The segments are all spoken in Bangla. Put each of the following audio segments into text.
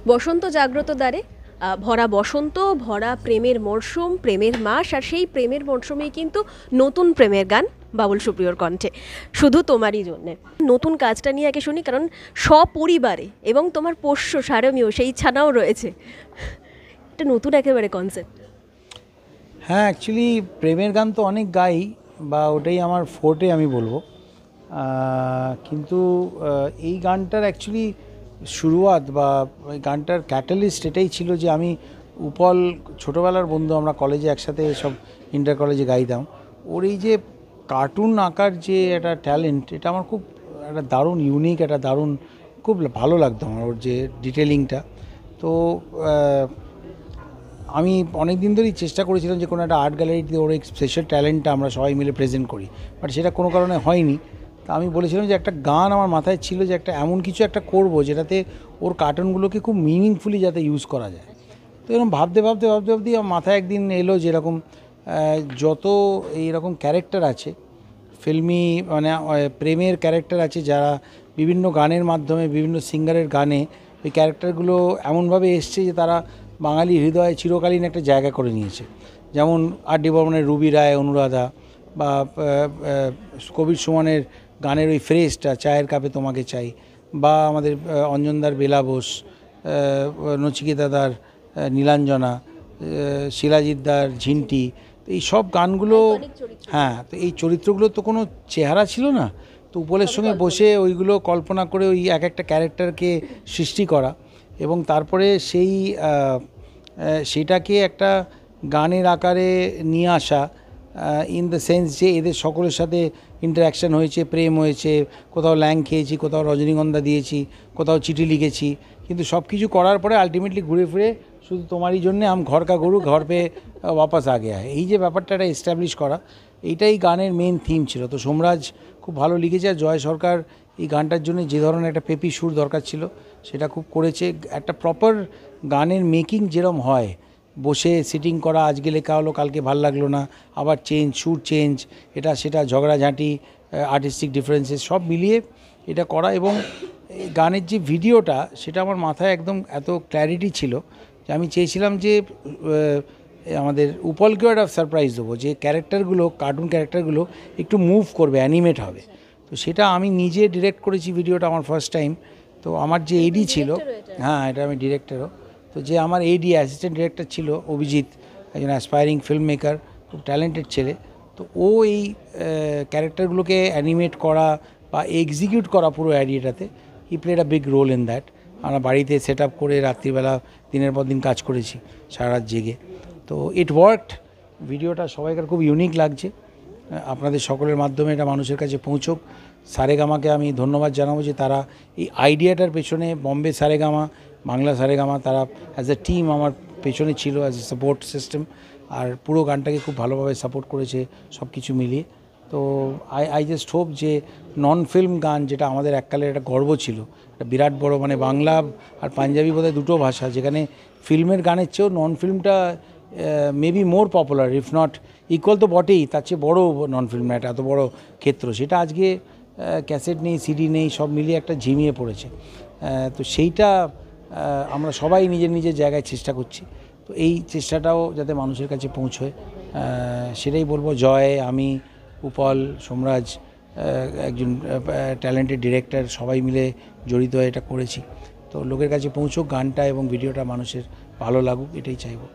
বসন্ত জাগ্রত দ্বারে ভরা বসন্ত, ভরা প্রেমের মরশুম, প্রেমের মাস, আর সেই প্রেমের মরশুমেই কিন্তু নতুন প্রেমের গান বাবুল সুপ্রিয়র কণ্ঠে, শুধু তোমারই জন্যে। নতুন কাজটা নিয়ে আগে শুনি, কারণ সপরিবারে এবং তোমার পোষ্য সারমেয় সেই ছানাও রয়েছে, এটা নতুন একেবারে কনসেপ্ট। হ্যাঁ, অ্যাকচুয়ালি প্রেমের গান তো অনেক গাই, বা ওটাই আমার ফোর্টে আমি বলবো। কিন্তু এই গানটার অ্যাকচুয়ালি শুরুয়াত বা ওই গানটার ক্যাটালিস্ট এটাই ছিল যে আমি উপল ছোটোবেলার বন্ধু, আমরা কলেজে একসাথে সব ইন্টার কলেজে গাইতাম। ওর এই যে কার্টুন আঁকার যে একটা ট্যালেন্ট, এটা আমার খুব একটা দারুণ ইউনিক, একটা দারুণ খুব ভালো লাগতো আমার ওর যে ডিটেলিংটা। তো আমি অনেক দিন ধরেই চেষ্টা করেছিলাম যে কোনো একটা আর্ট গ্যালারিতে ওর এই স্পেশাল ট্যালেন্টটা আমরা সবাই মিলে প্রেজেন্ট করি, বাট সেটা কোনো কারণে হয়নি। তা আমি বলেছিলাম যে একটা গান আমার মাথায় ছিল যে একটা এমন কিছু একটা করব যেটাতে ওর কার্টুনগুলোকে খুব মিনিংফুলি যাতে ইউজ করা যায়। তো এরকম ভাবতে ভাবতে ভাবতে ভাবতেই আমার মাথায় একদিন এলো যেরকম যত এইরকম ক্যারেক্টার আছে ফিল্মি, মানে প্রেমের ক্যারেক্টার আছে, যারা বিভিন্ন গানের মাধ্যমে বিভিন্ন সিঙ্গারের গানে ওই ক্যারেক্টারগুলো এমনভাবে এসছে যে তারা বাঙালি হৃদয়ে চিরকালীন একটা জায়গা করে নিয়েছে। যেমন আর.ডি. বর্মনের রুবি রায়, অনুরাধা, বা কবির সুমনের গানের ওই ফ্রেজটা চায়ের কাপে তোমাকে চাই, বা আমাদের অঞ্জনদার বেলা বোস, নচিকেতাদার নীলাঞ্জনা, শিলাজিৎদার ঝিন্টি, তো এই সব গানগুলো। হ্যাঁ, তো এই চরিত্রগুলো তো কোনো চেহারা ছিল না, তো উপলের সঙ্গে বসে ওইগুলো কল্পনা করে ওই এক একটা ক্যারেক্টারকে সৃষ্টি করা, এবং তারপরে সেটাকে একটা গানের আকারে নিয়ে আসা, ইন দ্য সেন্স যে এদের সকলের সাথে ইন্টারাকশান হয়েছে, প্রেম হয়েছে, কোথাও ল্যাং খেয়েছি, কোথাও রজনীগন্ধা দিয়েছি, কোথাও চিঠি লিখেছি, কিন্তু সব কিছু করার পরে আলটিমেটলি ঘুরে ফিরে শুধু তোমারই জন্যে আম ঘর কা গরু ঘর পে ওয়াপাস আ গয়া হয়, এই যে ব্যাপারটা এস্টাবলিশ করা, এইটাই গানের মেন থিম ছিল। তো সোমরাজ খুব ভালো লিখেছে, আর জয় সরকার এই গানটার জন্য যে ধরনের একটা পেপি সুর দরকার ছিল সেটা খুব করেছে। একটা প্রপার গানের মেকিং যেরম হয়, বসে সিটিং করা, আজকে লেখা হলো কালকে ভাল লাগলো না, আবার চেঞ্জ, সুর চেঞ্জ, এটা সেটা ঝগড়াঝাঁটি, আর্টিস্টিক ডিফারেন্সেস সব মিলিয়ে এটা করা। এবং গানের যে ভিডিওটা, সেটা আমার মাথায় একদম এত ক্ল্যারিটি ছিল যে আমি চেয়েছিলাম যে আমাদের উপলকেও একটা সারপ্রাইজ দেবো, যে ক্যারেক্টারগুলো, কার্টুন ক্যারেক্টারগুলো একটু মুভ করবে, অ্যানিমেট হবে। তো সেটা আমি নিজে ডিরেক্ট করেছি ভিডিওটা, আমার ফার্স্ট টাইম। তো আমার যে এডি ছিল, হ্যাঁ এটা আমি ডিরেক্টরও, তো যে আমার এডি অ্যাসিস্ট্যান্ট ডিরেক্টর ছিল অভিজিৎ, একজন অ্যাসপায়ারিং ফিল্ম মেকার, খুব ট্যালেন্টেড ছেলে। তো ও এই ক্যারেক্টারগুলোকে অ্যানিমেট করা বা এক্সিকিউট করা পুরো আইডিয়াটাতে, he played a big role in that. আমরা বাড়িতে সেট আপ করে রাত্রিবেলা দিনের পর দিন কাজ করেছি সারা রাত জেগে। তো ইট ওয়ার্কড। ভিডিওটা সবাইকার খুব ইউনিক লাগছে, আপনাদের সকলের মাধ্যমে এটা মানুষের কাছে পৌঁছক। সারেগামাকে আমি ধন্যবাদ জানাবো যে তারা এই আইডিয়াটার পেছনে, বম্বে সারেগামা, বাংলা সারেগামা, তারা অ্যাজ এ টিম আমার পেছনে ছিল, অ্যাজ এ সাপোর্ট সিস্টেম, আর পুরো গানটাকে খুব ভালোভাবে সাপোর্ট করেছে সব কিছু মিলিয়ে। তো আই জাস্ট হোপ যে নন ফিল্ম গান, যেটা আমাদের এককালের একটা গর্ব ছিল, একটা বিরাট বড়, মানে বাংলা আর পাঞ্জাবি বোধহয় দুটো ভাষা, যেখানে ফিল্মের গানের চেয়েও নন ফিল্মটা maybe more popular, if not equal তো বটেই, তার চেয়ে বড়ো নন ফিল্ম একটা এত বড় ক্ষেত্র, সেটা আজকে ক্যাসেট নেই, সিডি নেই, সব মিলিয়ে একটা ঝিমিয়ে পড়েছে। তো সেইটা আমরা সবাই নিজের নিজের জায়গায় চেষ্টা করছি। তো এই চেষ্টাটাও যাতে মানুষের কাছে পৌঁছয়, সেটাই বলবো। জয়, আমি, উপল, সোমরাজ, একজন ট্যালেন্টেড ডিরেক্টর, সবাই মিলে জড়িত হয়ে এটা করেছি। তো লোকের কাছে পৌঁছুক গানটা, এবং ভিডিওটা মানুষের ভালো লাগুক, এটাই চাইবো।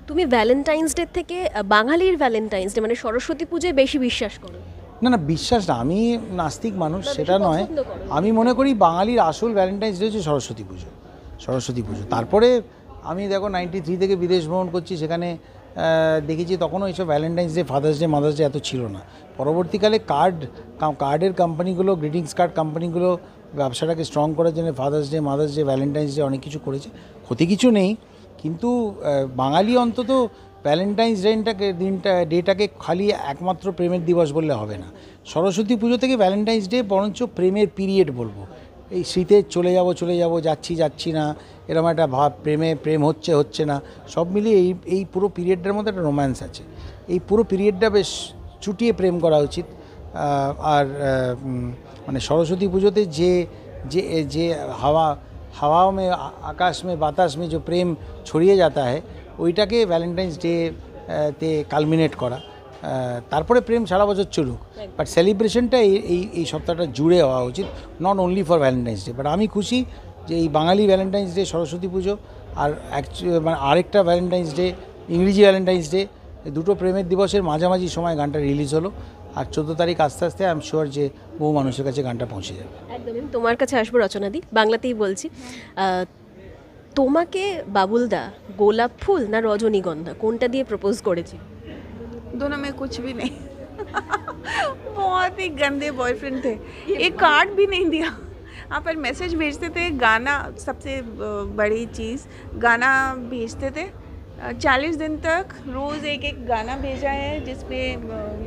তুমি ভ্যালেন্টাইন্স ডে থেকে বাঙালির ভ্যালেন্টাইন্স ডে মানে সরস্বতী পুজোয় বেশি বিশ্বাস করো? না না, বিশ্বাস না, আমি নাস্তিক মানুষ, সেটা নয়। আমি মনে করি বাঙালির আসল ভ্যালেন্টাইন্স ডে হচ্ছে সরস্বতী পুজো। সরস্বতী পুজো, তারপরে আমি দেখো 93 থেকে বিদেশ ভ্রমণ করছি, সেখানে দেখেছি তখনও এইসব Valentine's day, father's day, mother's day এত ছিল না। পরবর্তীকালে কার্ডের কোম্পানিগুলো, গ্রিটিংস কার্ড কোম্পানিগুলো ব্যবসাটাকে স্ট্রং করার জন্য father's day, mother's day, Valentine's day অনেক কিছু করেছে, ক্ষতি কিছু নেই। কিন্তু বাঙালি অন্তত ভ্যালেন্টাইন্স ডেটাকে খালি একমাত্র প্রেমের দিবস বললে হবে না। সরস্বতী পুজো থেকে ভ্যালেন্টাইন্স ডে বরঞ্চ প্রেমের পিরিয়ড বলবো। এই শীতে চলে যাব, যাচ্ছি না, এরকম একটা ভাব, প্রেম হচ্ছে না, সব মিলিয়ে এই পুরো পিরিয়ডটার মধ্যে একটা রোম্যান্স আছে। এই পুরো পিরিয়ডটা বেশ চুটিয়ে প্রেম করা উচিত। আর মানে সরস্বতী পুজোতে যে যে যে हवाओं में आकाश में बातास में जो प्रेम ছড়িয়ে जाता है ওইটাকে ভ্যালেন্টাইন্স ডে তে কালমিনেট করা তারপরে প্রেম সারা বছর চলুক বাট সেলিব্রেশনটা এই সপ্তাহটা জুড়ে হওয়া উচিত not only for Valentine's day but আমি খুশি যে এই বাঙালি ভ্যালেন্টাইন্স ডে সরস্বতী পুজো আর মানে আরেকটা ভ্যালেন্টাইন্স ডে ইংরেজি ভ্যালেন্টাইন্স ডে দুটো প্রেমের দিবসের মাঝামাঝি সময় গানটা রিলিজ হলো আর 14 তারিখ আস্তে আস্তে আই এম শিওর যে বহু মানুষের কাছে গানটা পৌঁছে যাবে। একদমই তোমার কাছে আসবো রচনাদি, বাংলাতেই বলছি। তোমাকে বাবুলদা গোলাপ ফুল না রজনীগন্ধা কোনটা দিয়ে প্রপোজ করেছিল? दोनों में कुछ भी नहीं। बहुत ही गंदे बॉयफ्रेंड थे, एक कार्ड भी नहीं दिया। आप पर मैसेज भेजते थे, गाना सबसे बड़ी चीज़, गाना भेजते थे 40 दिन तक, रोज़ एक एक गाना भेजा है जिसपे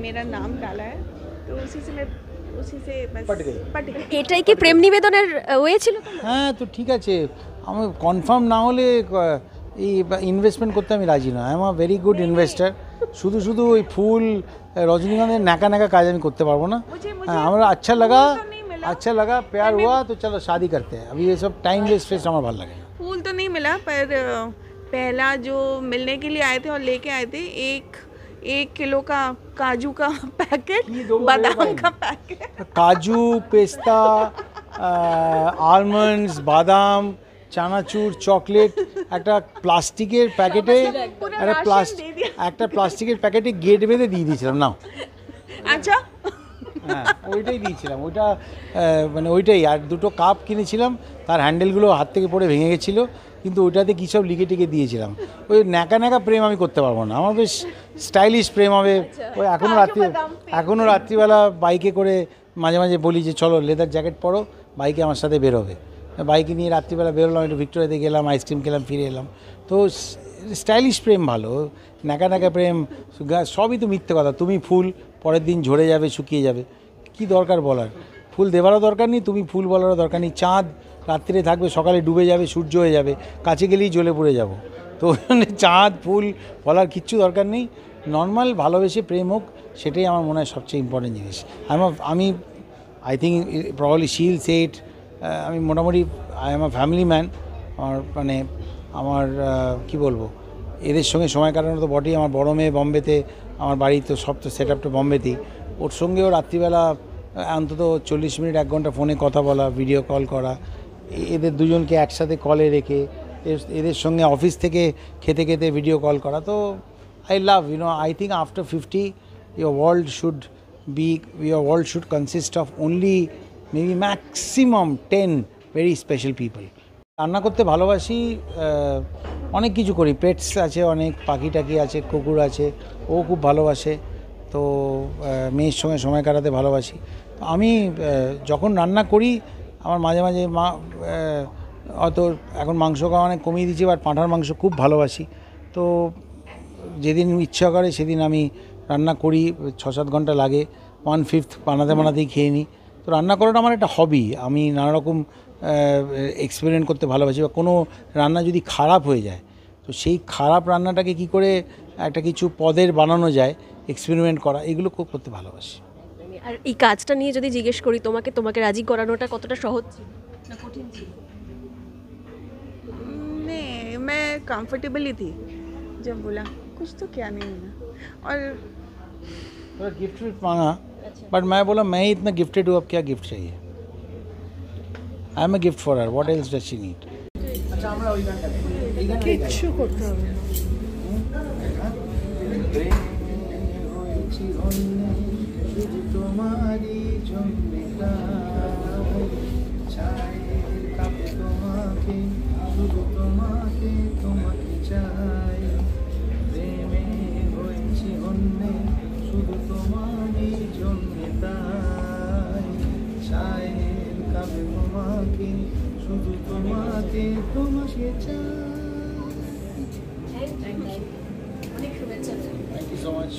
मेरा नाम डाला है, तो उसी से बस पट गई। এটাই কি প্রেম নিবেদনের ওয়ে ছিল? হ্যাঁ তো ঠিক আছে, আমি কনফার্ম না হলে এই ইনভেস্টমেন্ট করতে আমি রাজি না। I am a very good investor. শুধু শুধু ওই ফুল রজনীগন্ধার নাকা নাকা কাজ আমি করতে পারবো না। আমরা अच्छा लगा प्यार हुआ तो चलो शादी करते हैं। अभी ये सब टाइम वेस्ट আমার ভালো লাগে। फूल तो नहीं मिला, पर पहला जो मिलने के लिए आए थे और लेके आए थे 1 किलो का काजू का पैकेट, बादाम का पैकेट, काजू पेस्ता आलमंड्स बादाम চানাচুর চকলেট একটা প্লাস্টিকের প্যাকেটে একটা প্লাস্টিকের প্যাকেটে গেট বেঁধে দিয়ে দিয়েছিলাম না। আচ্ছা হ্যাঁ ওইটাই দিয়েছিলাম, ওইটা মানে ওইটাই। আর দুটো কাপ কিনেছিলাম, তার হ্যান্ডেলগুলো হাত থেকে পড়ে ভেঙে গেছিলো, কিন্তু ওইটাতে কী সব লিখে টিকে দিয়েছিলাম। ওই ন্যাকা ন্যাকা প্রেম আমি করতে পারবো না, আমার বেশ স্টাইলিশ প্রেম হবে। ওই এখনও রাত্রিবেলা বাইকে করে মাঝে মাঝে বলি যে চলো লেদার জ্যাকেট পরো, বাইকে আমার সাথে বেরোবে। বাইকে নিয়ে রাত্রিবেলা বেরোলাম, একটু ভিক্টোরিয়াতে গেলাম, আইসক্রিম খেলাম, ফিরে এলাম। তো স্টাইলিশ প্রেম ভালো, ন্যাকা ন্যাকা প্রেম সবই তো মিথ্যে কথা। তুমি ফুল পরের দিন ঝরে যাবে, শুকিয়ে যাবে, কি দরকার বলার? ফুল দেওয়ারও দরকার নেই, তুমি ফুল বলারও দরকার নেই। চাঁদ রাত্রে থাকবে, সকালে ডুবে যাবে, সূর্য হয়ে যাবে, কাছে গেলেই জ্বলে পড়ে যাব। তো চাঁদ ফুল বলার কিচ্ছু দরকার নেই। নর্মাল ভালোবেসে প্রেম হোক, সেটাই আমার মনে হয় সবচেয়ে ইম্পর্টেন্ট জিনিস। আমি আই থিঙ্ক প্রবাবলি শিল সেট আমি মোটামুটি I am a family man. আমার কী বলবো, এদের সঙ্গে সময় কাটানো তো বটেই। আমার বড় মেয়ে বম্বেতে, আমার বাড়ি তো সব তো সেট আপটা বম্বেতেই। ওর সঙ্গেও রাত্রিবেলা অন্তত 40 মিনিট 1 ঘন্টা ফোনে কথা বলা, ভিডিও কল করা, এদের দুজনকে একসাথে কলে রেখে এদের সঙ্গে অফিস থেকে খেতে খেতে ভিডিও কল করা। তো I love I think after 50 your world should consist of only maybe maximum 10 very special people. রান্না করতে ভালোবাসি, অনেক কিছু করি। পেটস আছে, অনেক পাখি টাকি আছে, কুকুর আছে, ও খুব ভালোবাসে। তো মেয়ের সঙ্গে সময় কাটাতে ভালোবাসি। তো আমি যখন রান্না করি, আমার মাঝে মাঝে হয়তো এখন মাংস খাওয়া অনেক কমিয়ে দিয়েছি, বাট পাঁঠার মাংস খুব ভালোবাসি। তো যেদিন ইচ্ছা করে সেদিন আমি রান্না করি, 6-7 ঘন্টা লাগে, 1/5 বানাতেই খেয়ে নিই। তো রান্না করাটা আমার একটা হবি। আমি নানা রকম এক্সপেরিমেন্ট করতে ভালোবাসি। বা কোনো রান্না যদি খারাপ হয়ে যায়, তো সেই খারাপ রান্নাটাকে কি করে একটা কিছু পদের বানানো যায়, এক্সপেরিমেন্ট করা, এগুলো খুব করতে ভালোবাসি। আর এই কাজটা নিয়ে যদি জিজ্ঞেস করি তোমাকে রাজি করানোটা কতটা সহজ ছিল না কঠিন ছিল? नहीं, मैं कंफर्टेबल ही थी जब बोला, कुछ तो क्या नहीं मिला। और थोड़ा गिफ्ट मांगा, बट मैं बोला मैं ही इतना गिफ्टेड हूँ, अब क्या गिफ्ट चाहिए? I am a gift for her, what else does she need? अच्छा আমরা ওই গানটা এই গানটা किच्छु করতে হবে না। তোমারই জন্য চাই কাপে তোমাকে, শুধু তোমাকে চাই, প্রেমে হয়েছি অন্যে, শুধু তোমারই জন্য তাই, চাই কাপে তোমাকে, শুধু তোমাকে চাই। অনেক শুভেচ্ছা। Thank you so much.